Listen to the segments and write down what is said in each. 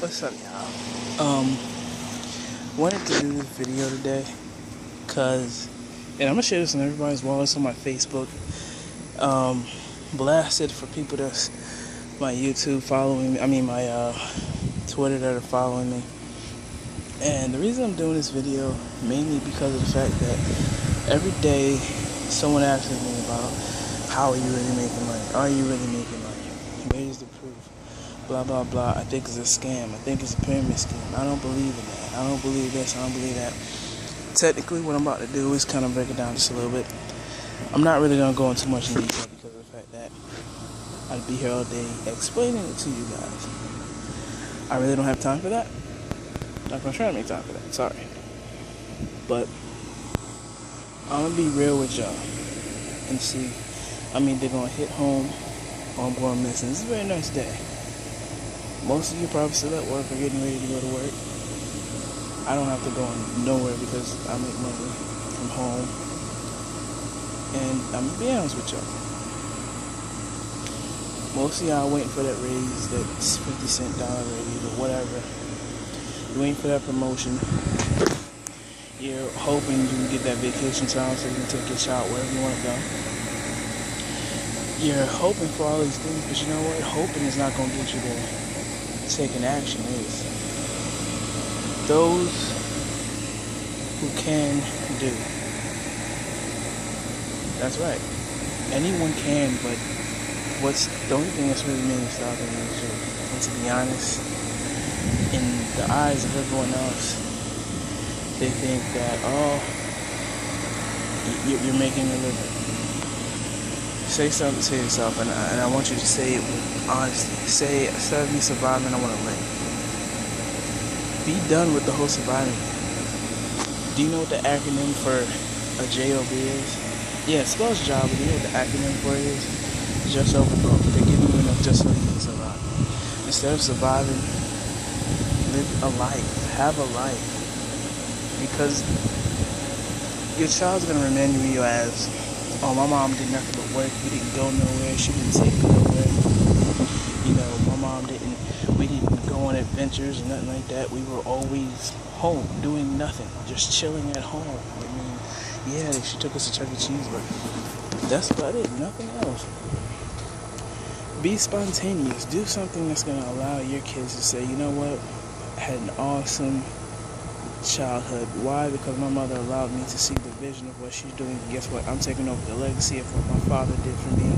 What's up, y'all? Wanted to do this video today, and I'm gonna share this on everybody's wall. It's on my Facebook. Blasted for people that's my YouTube following me. I mean my Twitter that are following me. And the reason I'm doing this video mainly because of the fact that every day someone asks me about how are you really making money? Are you really making money? Where's the proof? Blah blah blah. I think it's a scam. I think it's a pyramid scheme. I don't believe in that. I don't believe this. I don't believe that. Technically, what I'm about to do is kind of break it down just a little bit. I'm not really gonna go into much in detail because of the fact that I'd be here all day explaining it to you guys. I really don't have time for that. Not gonna try to make time for that. Sorry, but I'm gonna be real with y'all and see. I mean, they're gonna hit home or I'm going missing. This is a very nice day. Most of you probably still at work or getting ready to go to work. I don't have to go nowhere because I make money from home. And I'm gonna be honest with y'all. Most of y'all waiting for that raise, that 50-cent dollar raise or whatever. You're waiting for that promotion. You're hoping you can get that vacation time so you can take your child wherever you want to go. You're hoping for all these things, but you know what? Hoping is not gonna get you there. Taking action is. Those who can do. That's right. Anyone can, but the only thing that's really making stopping is you. And to be honest, in the eyes of everyone else, they think that, you're making a living. Say something to yourself, and I want you to say it with honesty. Say, instead of me surviving, I want to live. Be done with the whole surviving. Do you know what the acronym for a JOB is? Yeah, it spells job, but do you know what the acronym for it is? Just over broke. They're giving you enough just so you can survive. Instead of surviving, live a life. Have a life. Because your child's going to remember you as, oh, my mom did nothing but work. We didn't go nowhere. She didn't take me nowhere. You know, my mom we didn't go on adventures or nothing like that. We were always home, doing nothing, just chilling at home. I mean, yeah, she took us to Chuck E. Cheese, but that's about it, nothing else. Be spontaneous. Do something that's going to allow your kids to say, you know what, I had an awesome childhood. Why? Because my mother allowed me to see the vision of what she's doing. And guess what? I'm taking over the legacy of what my father did for me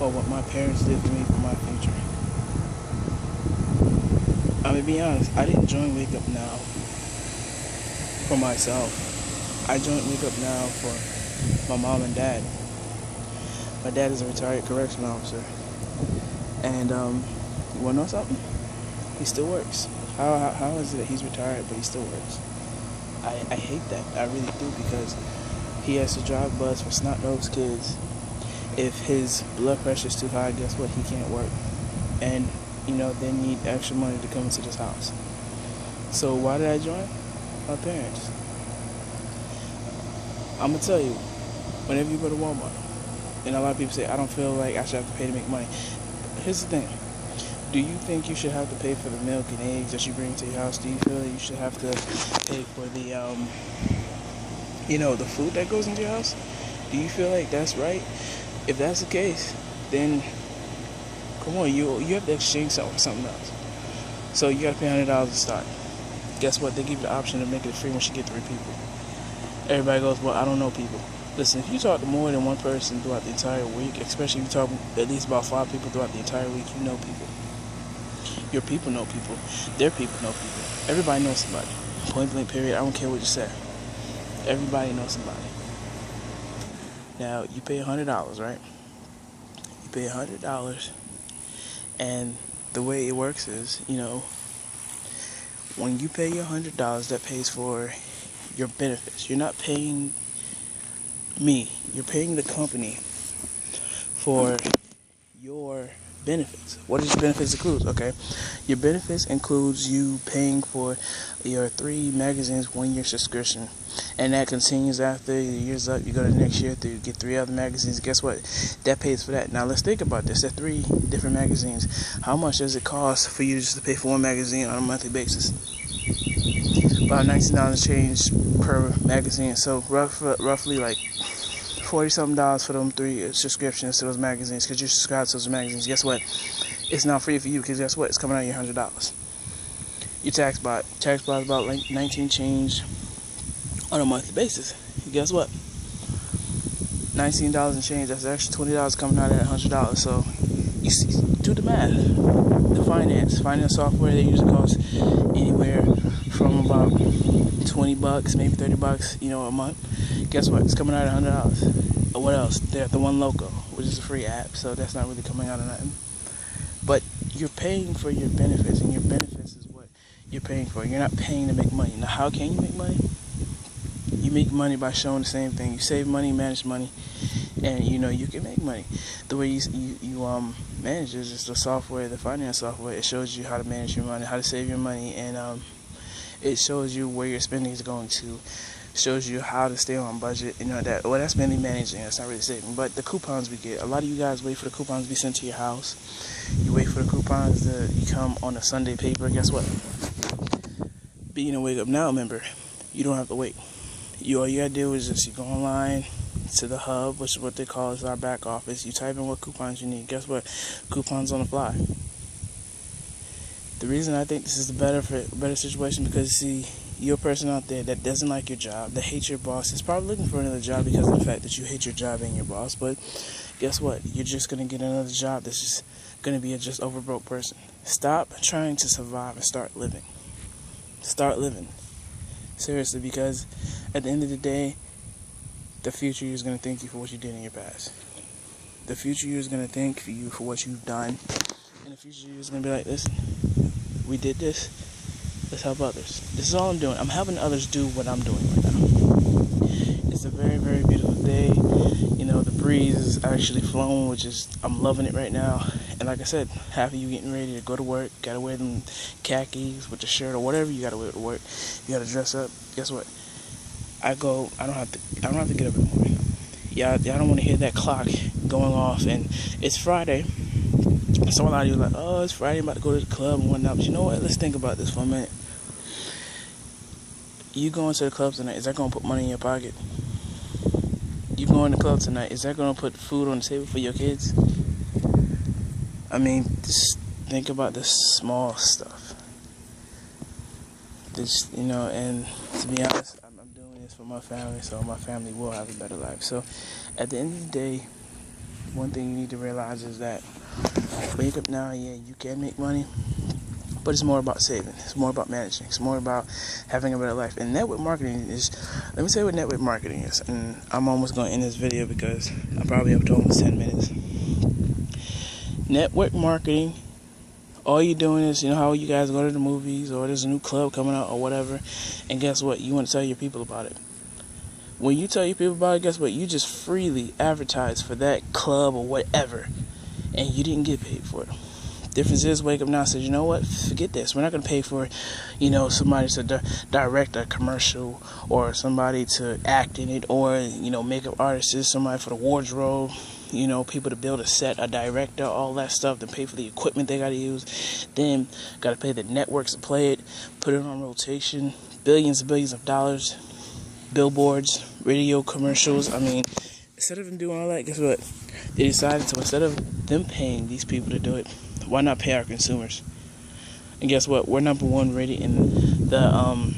or what my parents did for me for my future. I'm gonna be honest, I didn't join Wake Up Now for myself. I joined Wake Up Now for my mom and dad. My dad is a retired correctional officer. And you wanna know something? He still works. How is it that he's retired but he still works? I hate that. I really do, because he has to drive bus for snot-nosed kids. If his blood pressure is too high, guess what? He can't work. And, they need extra money to come into this house. So why did I join? My parents. I'm going to tell you, whenever you go to Walmart, and a lot of people say, I don't feel like I should have to pay to make money. Here's the thing. Do you think you should have to pay for the milk and eggs that you bring to your house? Do you feel that you should have to pay for the, the food that goes into your house? Do you feel like that's right? If that's the case, then come on, you have to exchange something for something else. So you got to pay $100 to start. Guess what? They give you the option to make it free once you get 3 people. Everybody goes, well, I don't know people. Listen, if you talk to more than one person throughout the entire week, especially if you talk at least about 5 people throughout the entire week, you know people. Your people know people. Their people know people. Everybody knows somebody. Point blank period. I don't care what you say. Everybody knows somebody. Now, you pay $100, right? You pay $100, and the way it works is, when you pay your $100, that pays for your benefits. You're not paying me. You're paying the company for your benefits. What does your benefits include? Okay, your benefits includes you paying for your 3 magazines 1 year subscription, and that continues after the year's up. You go to next year to get 3 other magazines. Guess what? That pays for that. Now let's think about this. At 3 different magazines, how much does it cost for you just to pay for one magazine on a monthly basis? About $19 change per magazine. So roughly like $40-something for them 3 subscriptions to those magazines, because you're subscribed to those magazines. Guess what? It's not free for you, because guess what? It's coming out of your $100. Your tax bot is about like 19 change on a monthly basis. Guess what? $19 and change. That's actually $20 coming out of that $100. So you see, do the math. The finance software, they usually cost anywhere from about $20, maybe $30, a month. Guess what? It's coming out of $100. What else? They're the One Loco, which is a free app, so that's not really coming out of nothing. But you're paying for your benefits, and your benefits is what you're paying for. You're not paying to make money. Now, how can you make money? You make money by showing the same thing. You save money, manage money, and you can make money. The way you manage is just the software, the finance software. It shows you how to manage your money, how to save your money, and it shows you where your spending is going to. Shows you how to stay on budget. That's mainly managing. That's not really saving. But the coupons we get, a lot of you guys wait for the coupons to be sent to your house. You wait for the coupons to come on a Sunday paper. Guess what? Being a Wake Up Now member, you don't have to wait. All you gotta do is just you go online to the hub, which is what they call is our back office. You type in what coupons you need. Guess what? Coupons on the fly. The reason I think this is the better situation, because see, you're a person out there that doesn't like your job, that hates your boss, is probably looking for another job because of the fact that you hate your job and your boss. But guess what? You're just going to get another job that's just going to be a just overbroke person. Stop trying to survive and start living. Start living. Seriously, because at the end of the day, the future you is going to thank you for what you did in your past. The future you is going to thank you for what you've done. And the future you is going to be like, listen, we did this. Let's help others. This is all I'm doing. I'm helping others do what I'm doing right now. It's a very, very beautiful day. The breeze is actually flowing, I'm loving it right now. And like I said, half of you getting ready to go to work, gotta wear them khakis with the shirt or whatever you gotta wear to work. You gotta dress up. Guess what? I don't have to get up in the morning. Y'all don't want to hear that clock going off, and it's Friday. So a lot of you are like, oh, it's Friday, I'm about to go to the club and whatnot. But you know what? Let's think about this for a minute. You going to the club tonight, is that going to put money in your pocket? You going to the club tonight, is that going to put food on the table for your kids? I mean, just think about the small stuff. And to be honest, I'm doing this for my family, so my family will have a better life. So at the end of the day, one thing you need to realize is that Wake Up Now, yeah, you can make money, but it's more about saving. It's more about managing. It's more about having a better life. And network marketing is, let me tell you what network marketing is. And I'm almost going to end this video because I'm probably up to almost 10 minutes. Network marketing, all you're doing is, how you guys go to the movies or there's a new club coming out or whatever, and guess what? You want to tell your people about it. When you tell your people about it, guess what? You just freely advertise for that club or whatever, and you didn't get paid for it. Difference is, Wake Up Now says, you know what? Forget this. We're not going to pay for, somebody to direct a commercial or somebody to act in it or, makeup artists, somebody for the wardrobe, people to build a set, a director, all that stuff, then pay for the equipment they got to use. Then got to pay the networks to play it, put it on rotation, billions and billions of dollars, billboards, radio commercials. I mean, instead of them doing all that, guess what? They decided to, instead of them paying these people to do it, why not pay our consumers? And guess what? We're number one rated in the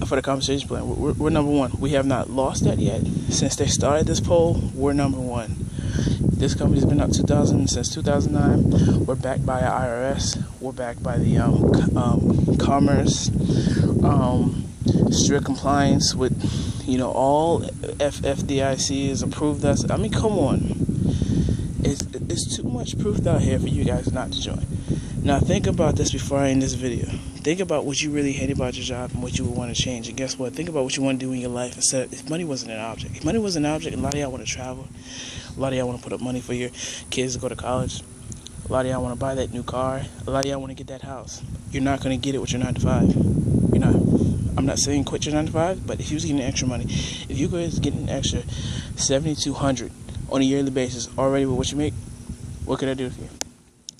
for the compensation plan. We're number one. We have not lost that yet. Since they started this poll, we're number one. This company's been up since 2009. We're backed by IRS. We're backed by the Commerce, strict compliance with all FDIC has approved us. I mean, come on. It's too much proof out here for you guys not to join. Now think about this before I end this video. Think about what you really hate about your job and what you would want to change. And guess what? Think about what you want to do in your life instead of, if money wasn't an object. If money was an object, a lot of y'all want to travel. A lot of y'all want to put up money for your kids to go to college. A lot of y'all want to buy that new car. A lot of y'all want to get that house. You're not going to get it with your 9 to 5. You're not. I'm not saying quit your 9 to 5, but if you was getting extra money, if you guys getting an extra $7,200 on a yearly basis already with what you make, what could I do for you?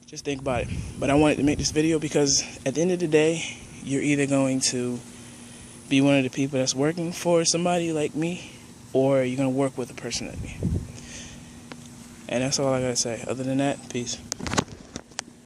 Just think about it. But I wanted to make this video because at the end of the day, you're either going to be one of the people that's working for somebody like me, or you're going to work with a person like me. And that's all I got to say. Other than that, peace.